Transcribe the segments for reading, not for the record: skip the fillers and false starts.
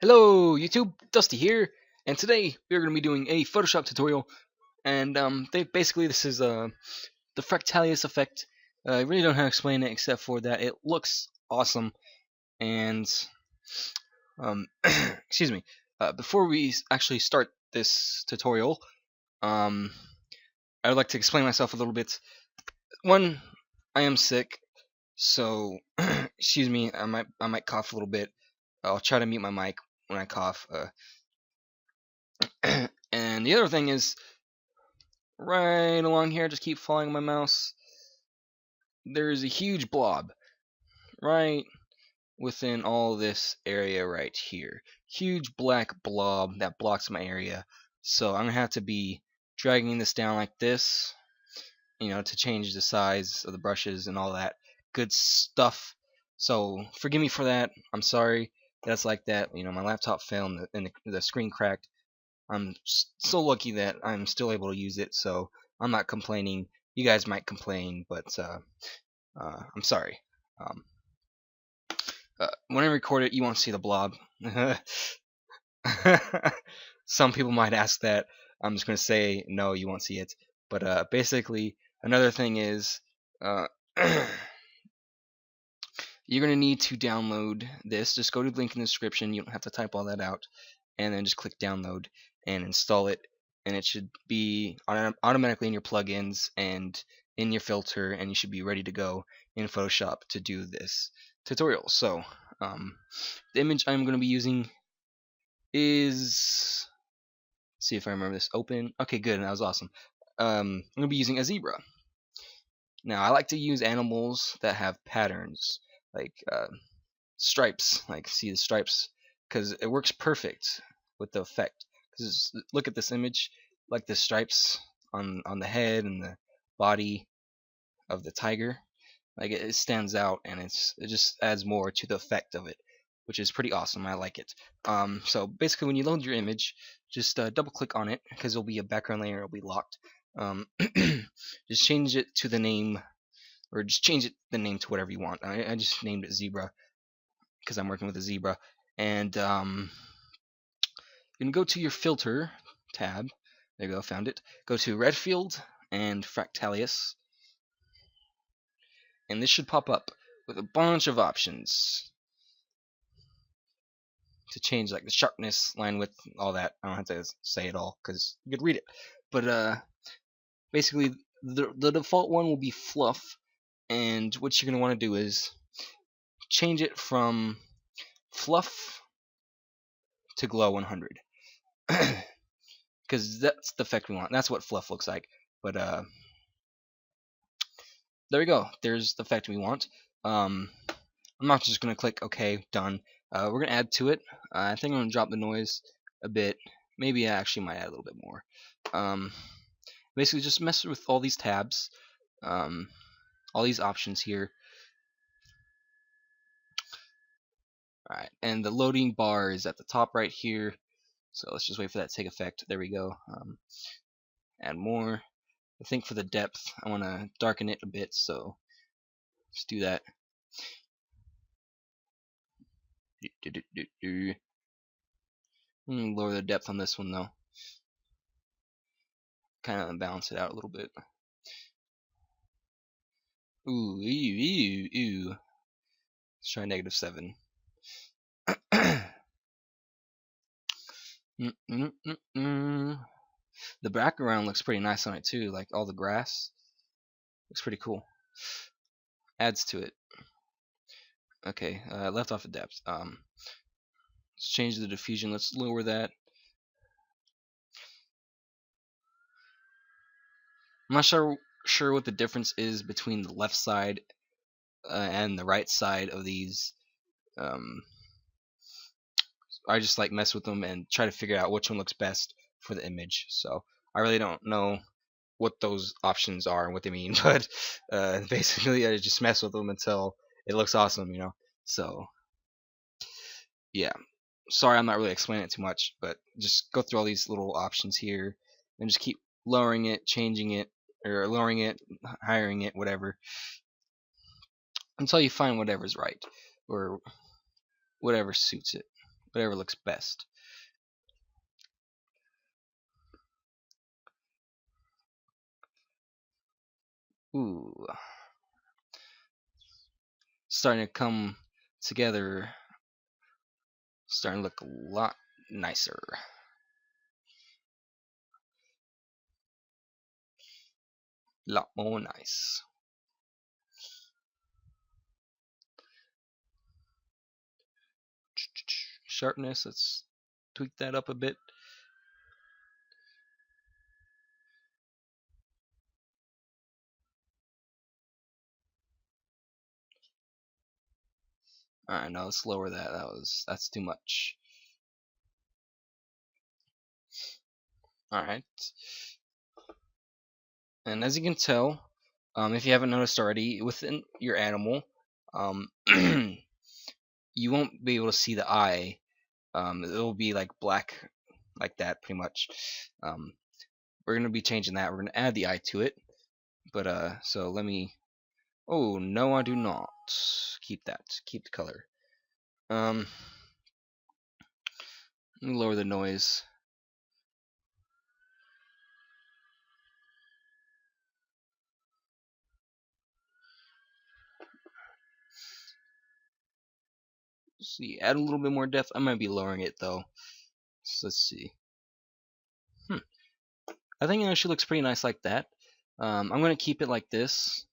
Hello YouTube, Dusty here, and today we're going to be doing a Photoshop tutorial, and basically this is the Fractalius effect. I really don't know how to explain it except for that it looks awesome, and excuse me, before we actually start this tutorial, um, I would like to explain myself a little bit. One, I am sick, so excuse me, I might cough a little bit. I'll try to mute my mic when I cough. And the other thing is, right along here, just keep following my mouse, there's a huge blob right within all this area right here. Huge black blob that blocks my area. So I'm going to have to be dragging this down like this, to change the size of the brushes and all that good stuff. So forgive me for that. I'm sorry that's like that. My laptop fell and the screen cracked. I'm so lucky that I'm still able to use it, so I'm not complaining. You guys might complain, but I'm sorry. Um, when I record it, you won't see the blob. Some people might ask that. I'm just going to say, no, you won't see it. But basically, another thing is, you're going to need to download this. Just go to the link in the description. You don't have to type all that out. And then just click download and install it. And it should be automatically in your plugins and in your filter. And you should be ready to go in Photoshop to do this tutorial. So the image I'm going to be using is... see if I remember this. Open. Okay, good. That was awesome. I'm going to be using a zebra. Now, I like to use animals that have patterns, like stripes. Like, see the stripes? Because it works perfect with the effect. Because look at this image, like the stripes on the head and the body of the tiger. Like, it stands out, and it just adds more to the effect of it, which is pretty awesome. I like it. So basically, when you load your image, just double click on it because it'll be a background layer. It'll be locked. Just change it to the name, or just change the name to whatever you want. I just named it zebra because I'm working with a zebra. And you can go to your filter tab. There you go, found it. Go to Redfield and Fractalius, and this should pop up with a bunch of options to change, like the sharpness, line width, all that. I don't have to say it all because you could read it. But basically, the default one will be fluff, and what you're going to want to do is change it from fluff to glow 100. Because that's the effect we want. That's what fluff looks like. But there we go. There's the effect we want. I'm not just going to click OK, done. We're going to add to it. I think I'm going to drop the noise a bit. Maybe I actually might add a little bit more. Basically, just mess with all these tabs, all these options here. Alright, and the loading bar is at the top right here. So let's just wait for that to take effect. There we go. Add more. I think for the depth, I want to darken it a bit, so just do that. Lower the depth on this one though. Kind of balance it out a little bit. Ooh, ew. Let's try -7. The background looks pretty nice on it too, like all the grass. Looks pretty cool. Adds to it. Okay, left off the depth. Let's change the diffusion. Let's lower that. I'm not sure what the difference is between the left side and the right side of these. I just like mess with them and try to figure out which one looks best for the image. So I really don't know what those options are and what they mean, but basically I just mess with them until it looks awesome, So yeah, sorry I'm not really explaining it too much, but just go through all these little options here and just keep lowering it, changing it, or lowering it, hiring it, whatever, until you find whatever's right or whatever suits it. whatever looks best. Ooh, starting to come together, starting to look a lot nicer. Lot more nice. Sharpness, let's tweak that up a bit. Alright, no, let's lower that. That's too much. Alright. And as you can tell, if you haven't noticed already, within your animal, you won't be able to see the eye. It'll be like black, like that, pretty much. We're gonna be changing that. We're gonna add the eye to it. But so let me. Oh no, I do not. Keep that. Keep the color. Let me lower the noise. See, add a little bit more depth. I might be lowering it though. So let's see. I think it actually looks pretty nice like that. I'm gonna keep it like this.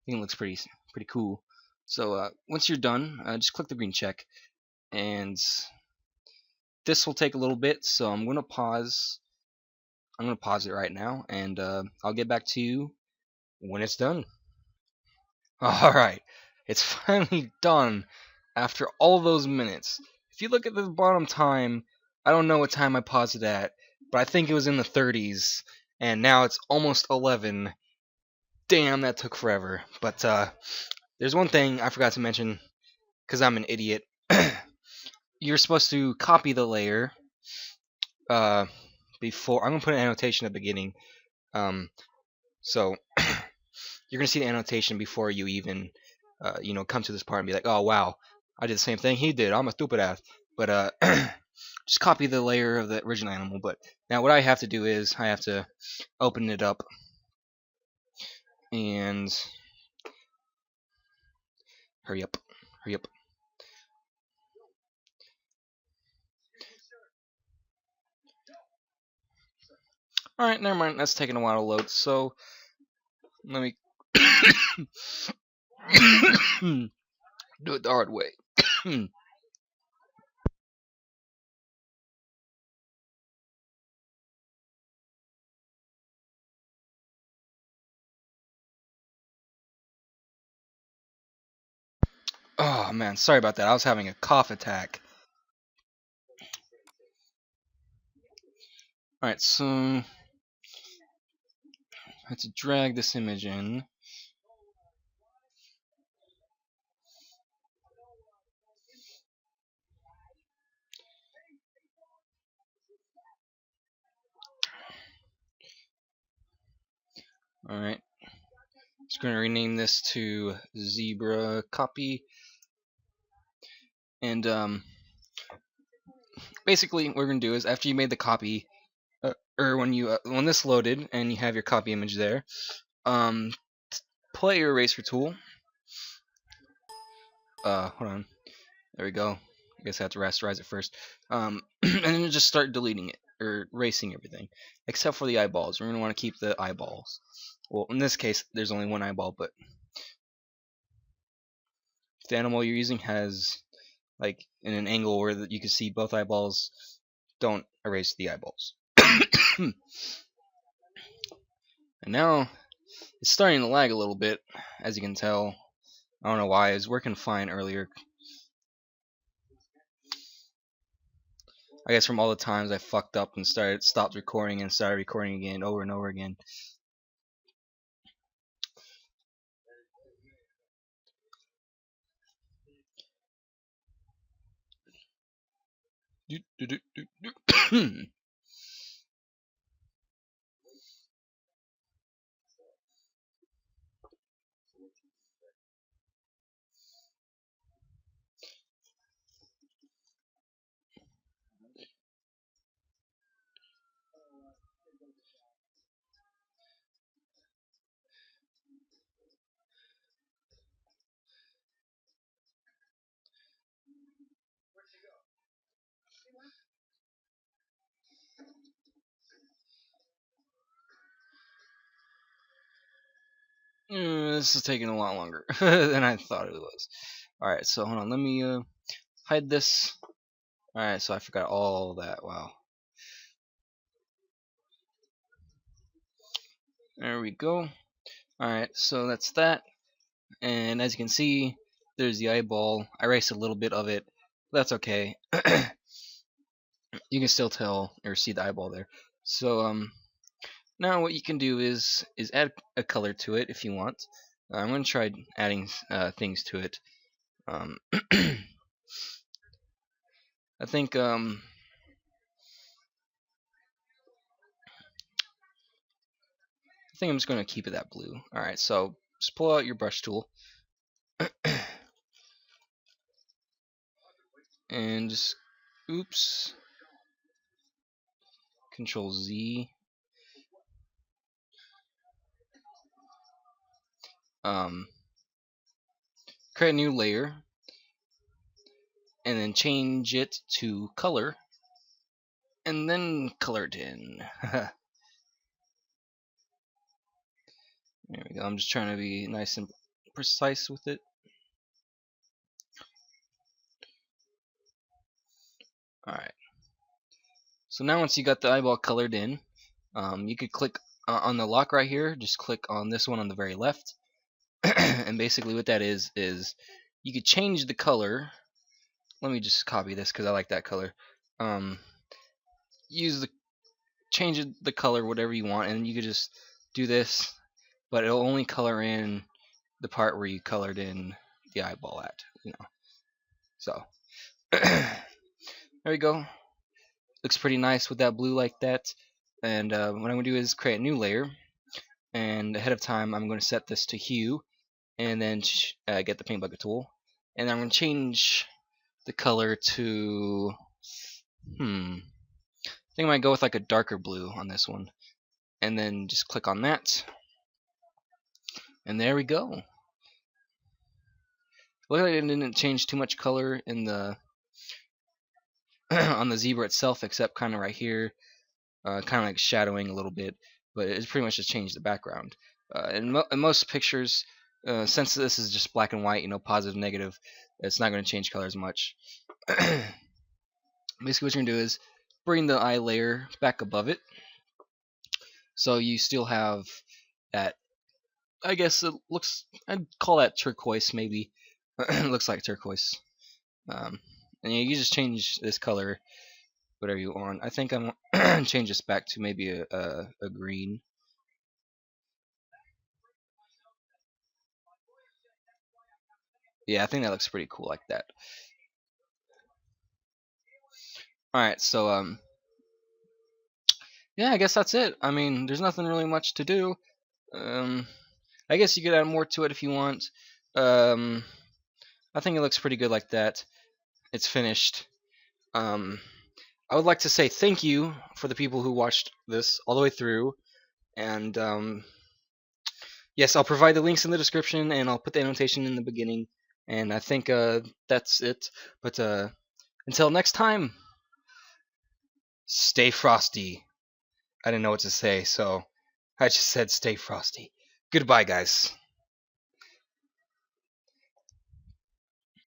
I think it looks pretty cool. So once you're done, just click the green check, and this will take a little bit. So I'm gonna pause. I'm gonna pause it right now, and I'll get back to you when it's done. All right, it's finally done after all those minutes. If you look at the bottom time, I don't know what time I paused it at, but I think it was in the 30s, and now it's almost 11. Damn, that took forever. But there's one thing I forgot to mention, because I'm an idiot. You're supposed to copy the layer before. I'm gonna put an annotation at the beginning. So you're gonna see the annotation before you even, come to this part and be like, oh wow, I did the same thing he did. I'm a stupid ass. But just copy the layer of the original animal. But now what I have to do is I have to open it up and hurry up, hurry up. All right, never mind. That's taking a while to load. So let me do it the hard way. Oh man, sorry about that. I was having a cough attack. Alright, so I have to drag this image in. Alright. Just gonna rename this to zebra copy. And basically what we're gonna do is after you made the copy, or when this loaded and you have your copy image there, play your eraser tool. Hold on. There we go. I guess I have to rasterize it first. And then just start deleting it or erasing everything, except for the eyeballs. We're gonna want to keep the eyeballs. Well, in this case, there's only one eyeball, but if the animal you're using has like in an angle where you can see both eyeballs, don't erase the eyeballs. And now it's starting to lag a little bit, as you can tell. I don't know why. It was working fine earlier. I guess from all the times I fucked up and stopped recording and started recording again over and over again. This is taking a lot longer than I thought it was. Alright, so hold on, let me hide this. Alright, so I forgot all that. Wow. There we go. Alright, so that's that. And as you can see, there's the eyeball. I erased a little bit of it. That's okay. You can still tell or see the eyeball there. So now what you can do is add a color to it if you want. I'm gonna try adding things to it. I think I'm just gonna keep it that blue. All right, so just pull out your brush tool and just Control Z. Create a new layer and then change it to color and then color it in. There we go. I'm just trying to be nice and precise with it. Alright. So now once you got the eyeball colored in, you could click on the lock right here. Just click on this one on the very left. And basically what that is you could change the color. Let me just copy this because I like that color. Change the color whatever you want, and you could just do this, but it'll only color in the part where you colored in the eyeball at, So there we go. Looks pretty nice with that blue like that. And what I'm going to do is create a new layer, and ahead of time I'm going to set this to hue, and then get the paint bucket tool, and I'm going to change the color to I think I might go with like a darker blue on this one, and then just click on that, and there we go. Look like it didn't change too much color in the on the zebra itself, except kind of right here, kind of like shadowing a little bit, but it's pretty much just changed the background. In most pictures, since this is just black and white, positive, negative, it's not going to change colors much. Basically what you're going to do is bring the eye layer back above it, so you still have that, I guess it looks, I'd call that turquoise maybe. It looks like turquoise. And you just change this color whatever you want. I think I'm gonna change this back to maybe a green. Yeah, I think that looks pretty cool like that. Alright, so yeah, I guess that's it. I mean, there's nothing really much to do. I guess you could add more to it if you want. I think it looks pretty good like that. It's finished. I would like to say thank you for the people who watched this all the way through, and yes, I'll provide the links in the description, and I'll put the annotation in the beginning, and I think that's it. But until next time, stay frosty. I didn't know what to say, so I just said stay frosty. Goodbye, guys.